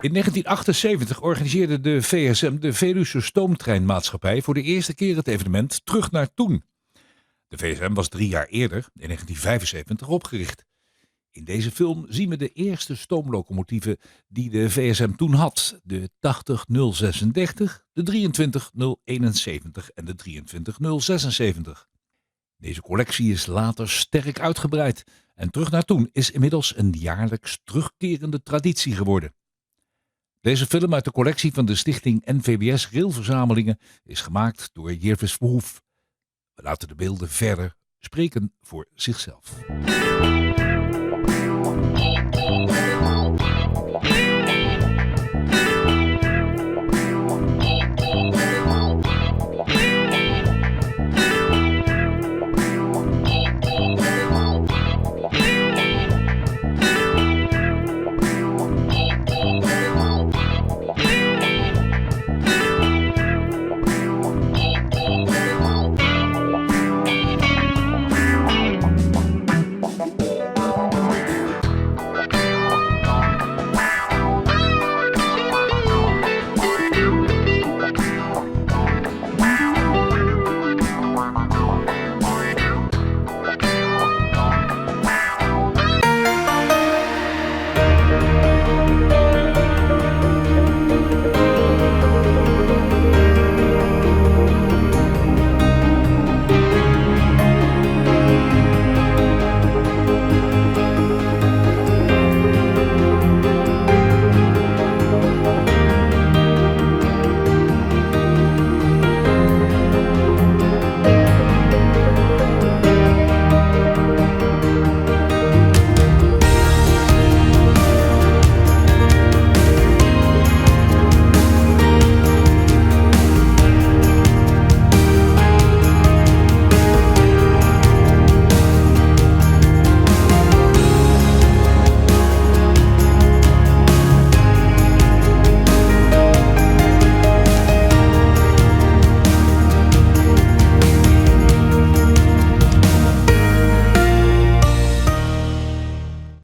In 1978 organiseerde de VSM, de Veluwsche Stoomtrein Maatschappij, voor de eerste keer het evenement Terug, naar Toen. De VSM was 3 jaar eerder, in 1975, opgericht. In deze film zien we de eerste stoomlocomotieven die de VSM toen had. De 80036, de 23071 en de 23076. Deze collectie is later sterk uitgebreid. En Terug naar Toen is inmiddels een jaarlijks terugkerende traditie geworden. Deze film uit de collectie van de stichting NVBS Railverzamelingen is gemaakt door Verhoef. We laten de beelden verder spreken voor zichzelf.